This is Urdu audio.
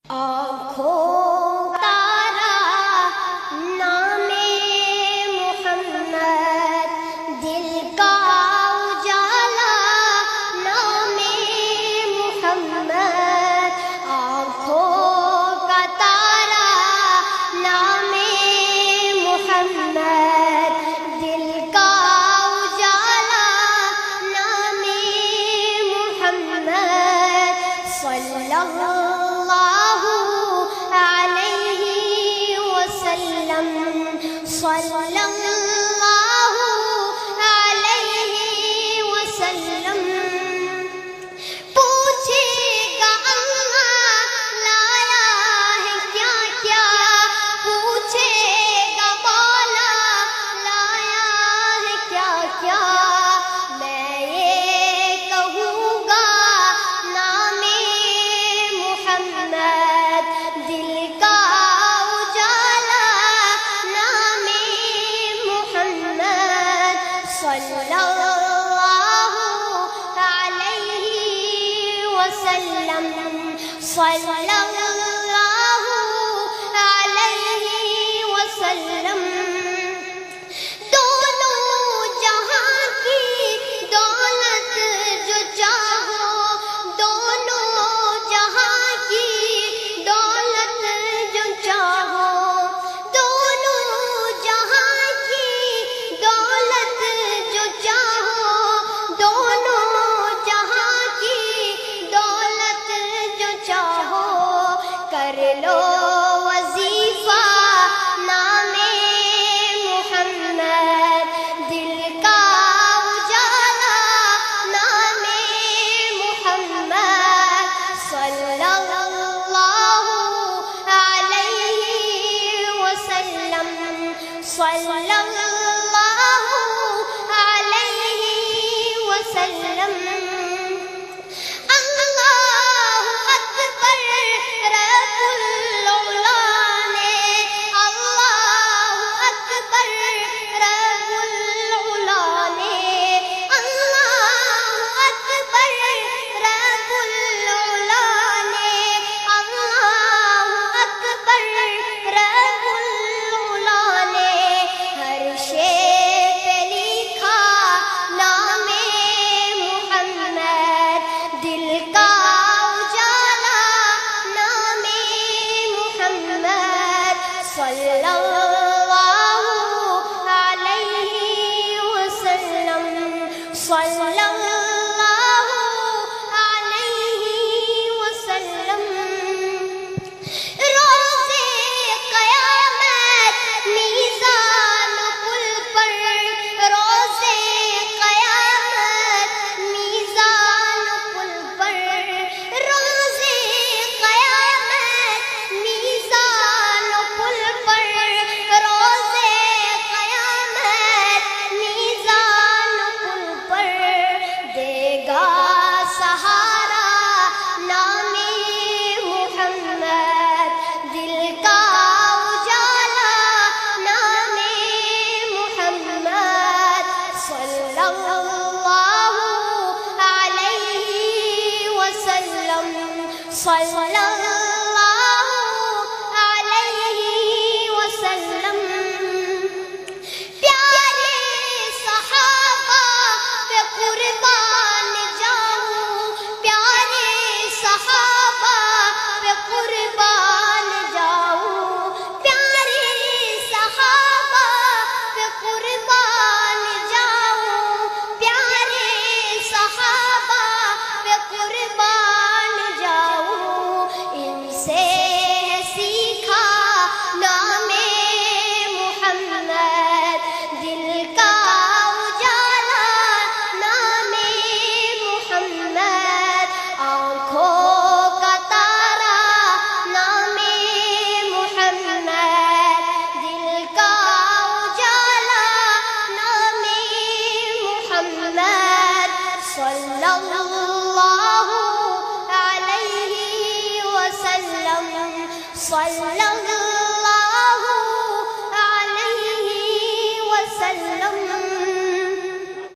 آنکھوں تارا نام محمد، دل کا اجالا نام محمد، آنکھوں کا تارا نام محمد، دل کا اجالا نام محمد، صلی اللہ علیہ وسلم، صلی اللہ علیہ وسلم۔ پوچھے گا اللہ لایا ہے کیا کیا، پوچھے گا مولا لایا ہے کیا کیا، میں یہ کہوں گا نام محمد، دل کا اجالا نام محمد، صلی اللہ علیہ وسلم، صلی اللہ علیہ وسلم۔ دونوں جہاں کی دولت جو چاہو، دونوں جہاں کی دولت جو چاہو، دونوں جہاں کی دولت جو چاہو، دونوں جہاں کی دولت جو چاہو، کر لو وظیفہ نام محمد، دل کا اجالا نام محمد، صلی اللہ علیہ وسلم، صلی اللہ علیہ وسلم۔ اللہ اکبر رب العلا نے، اللہ اکبر رب العلا نے، اللہ اکبر رب العلا نے، اللہ اکبر رب العلا نے، ہر شے پہ لکھا نام محمد، دل کا اجالا نام محمد، صلی اللہ علیہ وسلم، صلی اللہ علیہ وسلم۔ روزے قیامت میزان پل پر، روزے قیامت میزان پل پر، روزے قیامت میزان پل پر، روزے قیامت میزان پل پر، دے گا سہارا نام محمد، دل کا اجالا نام محمد، صلی اللہ علیہ وسلم، صلی اللہ علیہ وسلم۔ پیارے صحابہ پہ قربان جاؤں، پیارے صحابہ پہ قربان جاؤں، پیارے صحابہ پہ قربان جاؤں، پیارے صحابہ پہ قربان جاؤں، ان سے ہے سیکھا نام محمد، دل کا اجالا نام محمد، آنکھوں کا تارا نام محمد، دل کا اجالا نام محمد، صلی اللہ علیہ وسلم، صلی اللہ